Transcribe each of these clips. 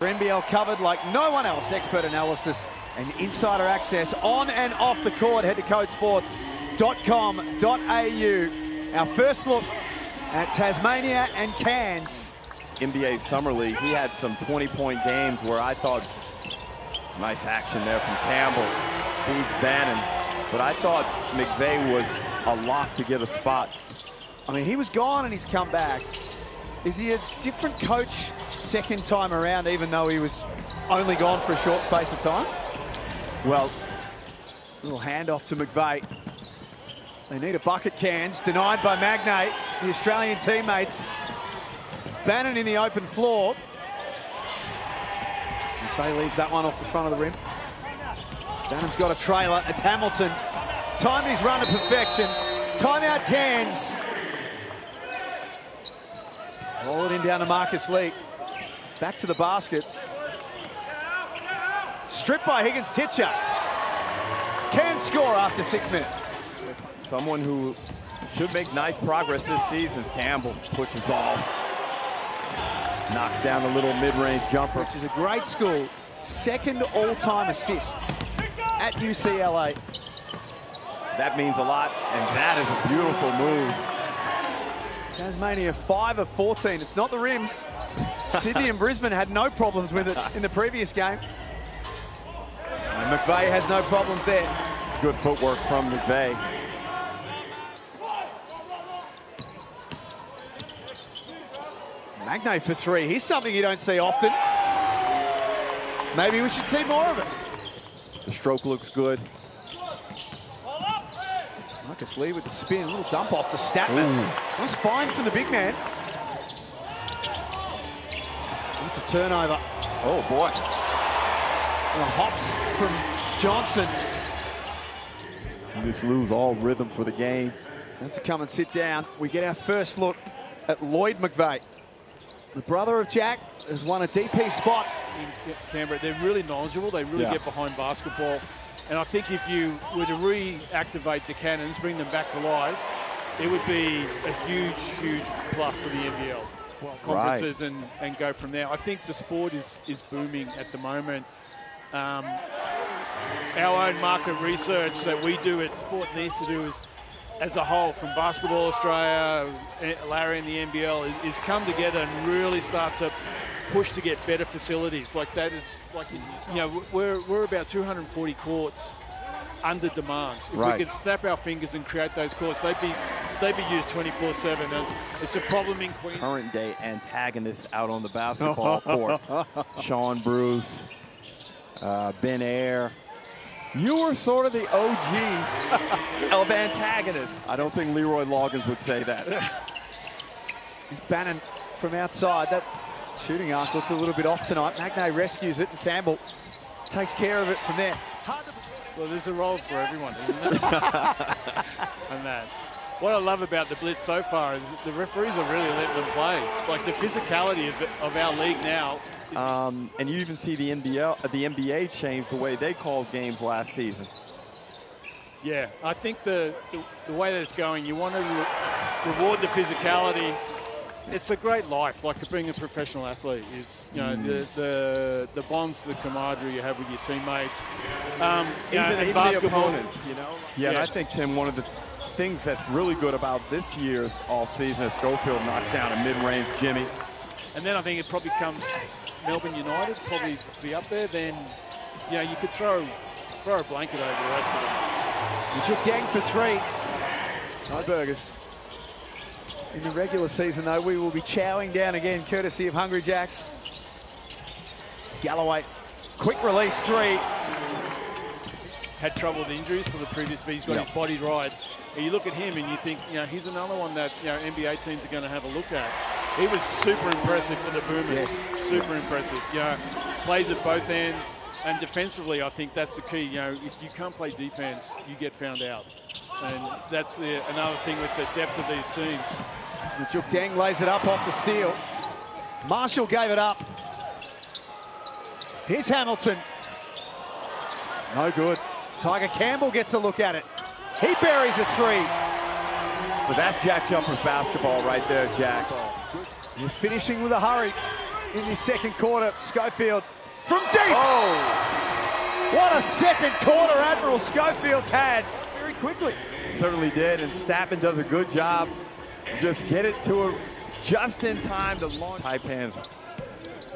NBL covered like no one else. Expert analysis and insider access on and off the court. Head to codesports.com.au. Our first look at Tasmania and Cairns. NBA Summer League, he had some 20-point games where I thought, nice action there from Campbell, feeds Bannon. But I thought McVeigh was a lock to get a spot. I mean, he was gone and he's come back. Is he a different coach second time around, even though he was only gone for a short space of time? Well, little handoff to McVeigh. They need a bucket, Cairns, denied by Magnay, the Australian teammates. Bannon in the open floor. McVeigh leaves that one off the front of the rim. Bannon's got a trailer. It's Hamilton. Timed his run to perfection. Timeout, Cairns. Roll it in down to Marcus Lee. Back to the basket. Stripped by Higgins-Titcher. Cairns score after 6 minutes. Someone who should make nice progress this season is Campbell. Pushes ball. Knocks down a little mid-range jumper. Which is a great school. Second all-time assists at UCLA. That means a lot, and that is a beautiful move. Tasmania 5 of 14. It's not the rims. Sydney and Brisbane had no problems with it in the previous game. And McVeigh has no problems there. Good footwork from McVeigh. Magnay for three. Here's something you don't see often. Maybe we should see more of it. The stroke looks good. Marcus Lee with the spin. A little dump off for Statman. Nice find from the big man. That's a turnover. Oh, boy. And hops from Johnson. You just lose all rhythm for the game. So have to come and sit down. We get our first look at Lloyd McVeigh. The brother of Jack has won a DP spot in Canberra. They're really knowledgeable. They really get behind basketball. And I think if you were to reactivate the Cannons, bring them back to life, it would be a huge, huge plus for the NBL. Conferences and go from there. I think the sport is booming at the moment. Our own market research that we do at Sport needs to do is, as a whole, from Basketball Australia, Larry and the NBL, is come together and really start to push to get better facilities. Like that is, like, you know, we're about 240 courts under demand. If we could snap our fingers and create those courts, they'd be used 24/7. And it's a problem in Queensland. Current day antagonists out on the basketball court. Sean Bruce, Ben Ayer. You were sort of the OG of antagonists. I don't think Leroy Loggins would say that. It's Bannon from outside. That shooting arc looks a little bit off tonight. Magnay rescues it, and Campbell takes care of it from there. Well, there's a role for everyone, isn't there? And that. What I love about the Blitz so far is the referees are really letting them play. Like the physicality of our league now. And you even see the NBA change the way they called games last season. Yeah, I think the way that it's going, you want to reward the physicality. It's a great life, like being a professional athlete. Is, you know, the bonds, the camaraderie you have with your teammates, even basketball, the opponents. You know. Yeah, and I think, Tim, one of the things that's really good about this year's offseason is Schofield knocks down a mid-range Jimmy. And then I think it probably comes Melbourne United, probably be up there. Then, you know, you could throw a blanket over the rest of them. JackJumpers for three. No burgers. In the regular season, though, we will be chowing down again, courtesy of Hungry Jacks. Galloway, quick release three. Had trouble with injuries for the previous, but he's got his body right. And you look at him and you think, you know, he's another one that, you know, NBA teams are going to have a look at. He was super impressive for the Boomers. Yes. Super impressive. You know, plays at both ends. And defensively, I think that's the key. You know, if you can't play defense, you get found out. And that's another thing with the depth of these teams. JackJumpers lays it up off the steal. Marshall gave it up. Here's Hamilton. No good. Tiger Campbell gets a look at it. He buries a three. But that's JackJumpers basketball right there, Jack. You're finishing with a hurry. in the second quarter. Schofield from deep. Oh! What a second quarter Admiral Schofield's had very quickly. Certainly did, and Stappen does a good job. Just get it to her just in time to launch. Taipans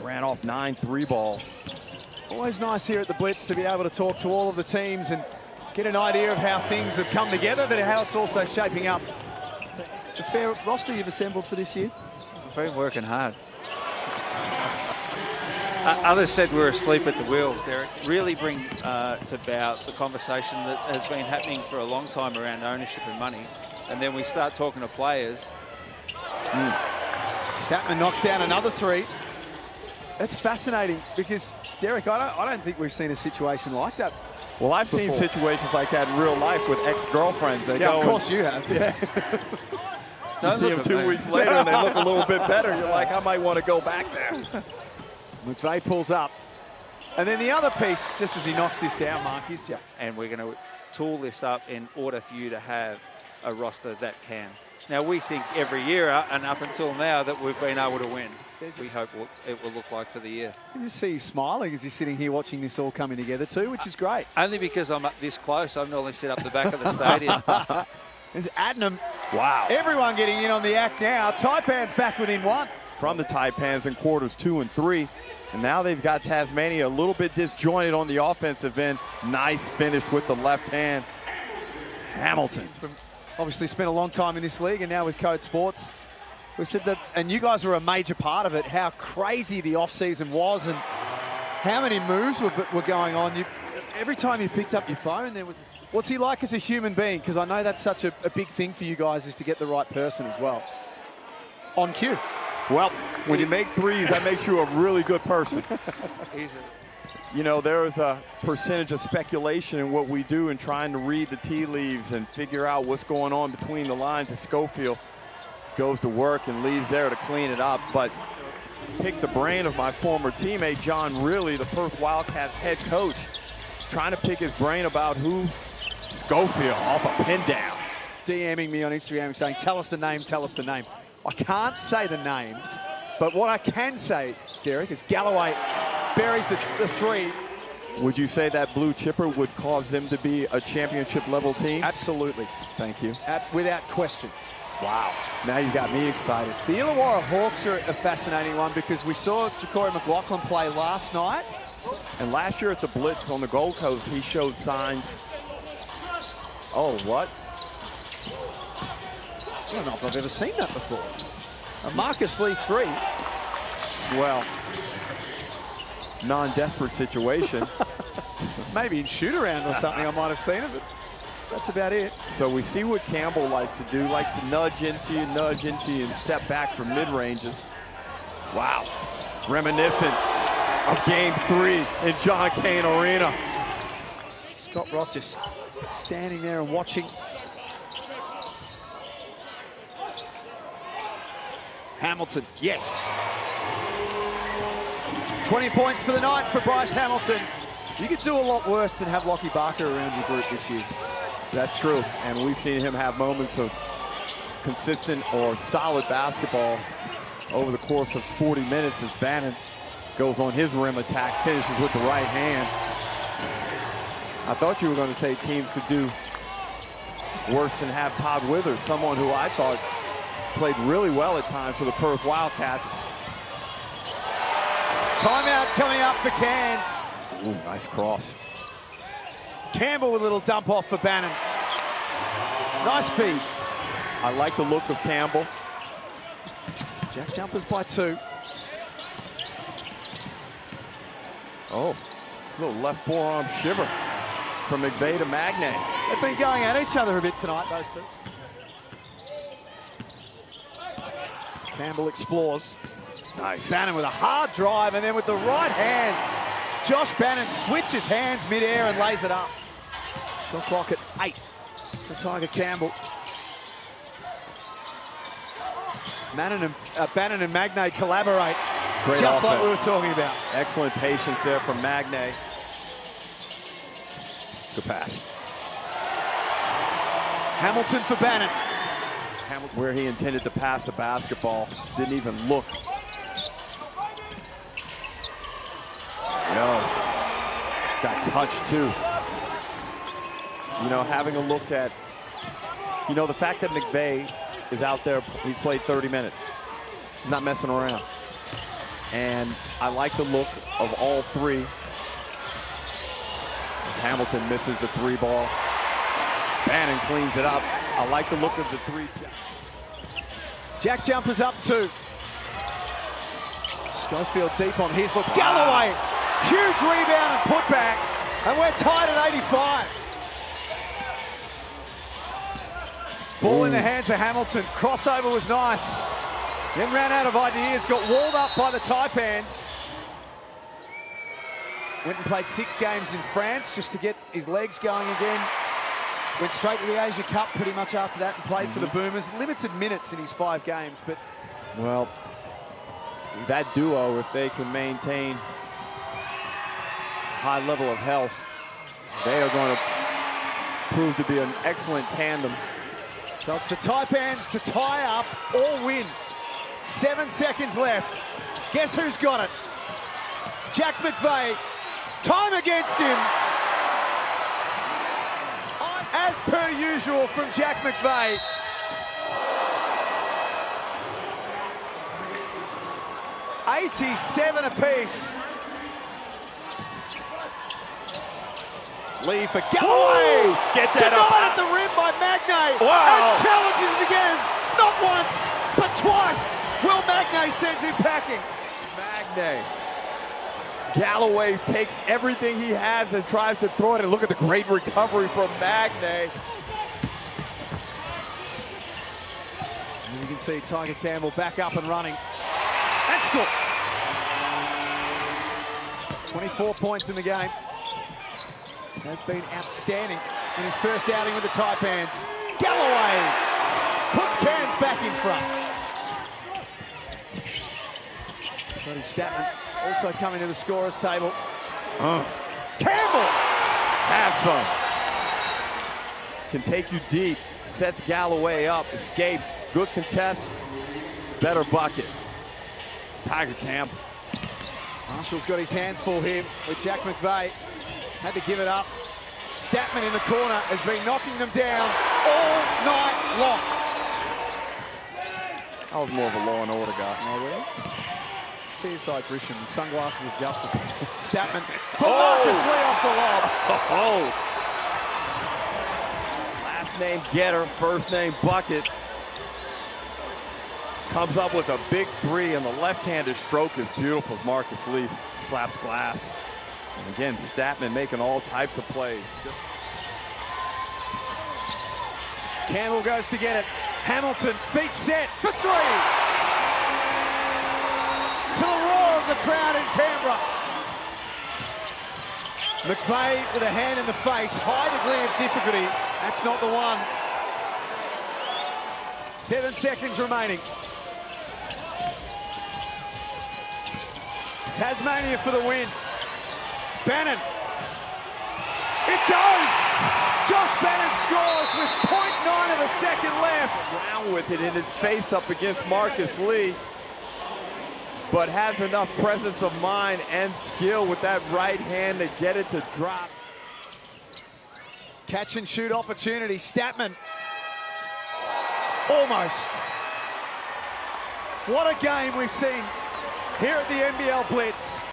ran off 9 3 balls. Always nice here at the Blitz to be able to talk to all of the teams and get an idea of how things have come together, but how it's also shaping up. It's a fair roster you've assembled for this year. We've been working hard. Others said we're asleep at the wheel, Derek. Really bring to bear the conversation that has been happening for a long time around ownership and money. And then we start talking to players. Stappen knocks down another 3. That's fascinating because, Derek, I don't think we've seen a situation like that. Well, I've before. seen situations like that in real life with ex-girlfriends. Yeah, of course you have. Yeah. You see them 2 weeks later and they look a little bit better. You're like, I might want to go back there. McVay pulls up. And then the other piece, just as he knocks this down, Mark, is and we're going to tool this up in order for you to have a roster that can. Now, we think every year and up until now that we've been able to win. We hope it will look like for the year. You just see you smiling as you're sitting here watching this all coming together too, which is great. Only because I'm up this close. I normally sit up the back of the stadium. There's Adnam. Wow. Everyone getting in on the act now. Taipans back within 1. From the Taipans in quarters 2 and 3. And now they've got Tasmania a little bit disjointed on the offensive end. Nice finish with the left hand. Hamilton. Obviously spent a long time in this league and now with Code Sports. We said that, and you guys were a major part of it, how crazy the offseason was and how many moves were going on. Every time you picked up your phone, there was... What's he like as a human being? Because I know that's such a big thing for you guys, is to get the right person as well. On cue. Well, when you make threes, that makes you a really good person. You know, there is a percentage of speculation in what we do in trying to read the tea leaves and figure out what's going on between the lines. As Schofield goes to work and leaves there to clean it up. But pick the brain of my former teammate, John Riley, the Perth Wildcats head coach, trying to pick his brain about who Schofield off a pin down. DMing me on Instagram saying, tell us the name, tell us the name. I can't say the name, but what I can say, Derek, is Galloway buries the 3. Would you say that blue chipper would cause them to be a championship level team? Absolutely. Thank you. Without question. Wow. Now you got me excited. The Illawarra Hawks are a fascinating one because we saw Ja'Cory McLaughlin play last night. And last year at the Blitz on the Gold Coast, he showed signs. Oh, what? I don't know if I've ever seen that before. A Marcus Lee 3. Well, non-desperate situation. Maybe in shoot-around or something I might have seen it, but that's about it. So we see what Campbell likes to do. Likes to nudge into you, and step back from mid-ranges. Wow. Reminiscent of Game 3 in John Cain Arena. Scott Roth just standing there and watching. Hamilton, yes. 20 points for the night for Bryce Hamilton. You could do a lot worse than have Lockie Barker around your group this year. That's true, and we've seen him have moments of consistent or solid basketball over the course of 40 minutes as Bannon goes on his rim attack, finishes with the right hand. I thought you were going to say teams could do worse than have Todd Withers, someone who I thought played really well at times for the Perth Wildcats. Timeout coming up for Cairns. Ooh, nice cross. Campbell with a little dump off for Bannon. Nice feed. I like the look of Campbell. JackJumpers by 2. Oh, little left forearm shiver from McVay to Magne. They've been going at each other a bit tonight, those two. Campbell explores. Nice. Bannon with a hard drive, and then with the right hand, Josh Bannon switches hands midair and lays it up. Shot clock at 8 for Tiger Campbell. Bannon and Magne collaborate. Great just offense. like we were talking about. Excellent patience there from Magne. Good pass. Hamilton for Bannon. Hamilton, where he intended to pass the basketball, didn't even look. Got touched too. You know, having a look at, you know, the fact that McVay is out there, he's played 30 minutes. Not messing around. And I like the look of all three. As Hamilton misses the 3 ball. Bannon cleans it up. I like the look of the 3. Jack Jumpers up 2. Schofield deep on his look. Galloway, huge rebound and putback. And we're tied at 85. Ball in the hands of Hamilton. Crossover was nice. Then ran out of ideas. Got walled up by the Taipans. Went and played 6 games in France just to get his legs going again. Went straight to the Asia Cup pretty much after that and played for the Boomers. Limited minutes in his 5 games, but... Well, that duo, if they can maintain high level of health, they are going to prove to be an excellent tandem. So it's the Taipans to tie up or win. 7 seconds left. Guess who's got it? Jack McVay. Time against him. As per usual from Jack McVay. $87 apiece. Lee for Galloway. Get that up. Denied at the rim by Magnay. Wow. And challenges again. Not once, but twice. Will Magnay sends him packing. Magnay. Galloway takes everything he has and tries to throw it. And look at the great recovery from Magnay. As you can see, Tiger Campbell back up and running. And scores. 24 points in the game. Has been outstanding in his first outing with the Taipans. Galloway puts Cairns back in front. Cody Statman also coming to the scorer's table. Campbell! Have some. Can take you deep. Sets Galloway up. Escapes. Good contest. Better bucket. Tiger Campbell. Marshall's got his hands full here with Jack McVay. Had to give it up. Statman in the corner has been knocking them down all night long. I was more of a law and order guy. Oh, really? CSI Grisham, the sunglasses of justice. Statman for Marcus Lee off the lob. Last name getter, first name bucket. Comes up with a big 3, and the left-handed stroke is beautiful as Marcus Lee slaps glass. And again, Statman making all types of plays. Campbell goes to get it. Hamilton, feet set for 3. To the roar of the crowd in Canberra. McVay with a hand in the face. High degree of difficulty. That's not the one. 7 seconds remaining. Tasmania for the win. Bannon. It goes! Josh Bannon scores with 0.9 of a second left. Around with it in his face up against Marcus Lee, but has enough presence of mind and skill with that right hand to get it to drop. Catch and shoot opportunity. Statman. Almost. What a game we've seen here at the NBL Blitz.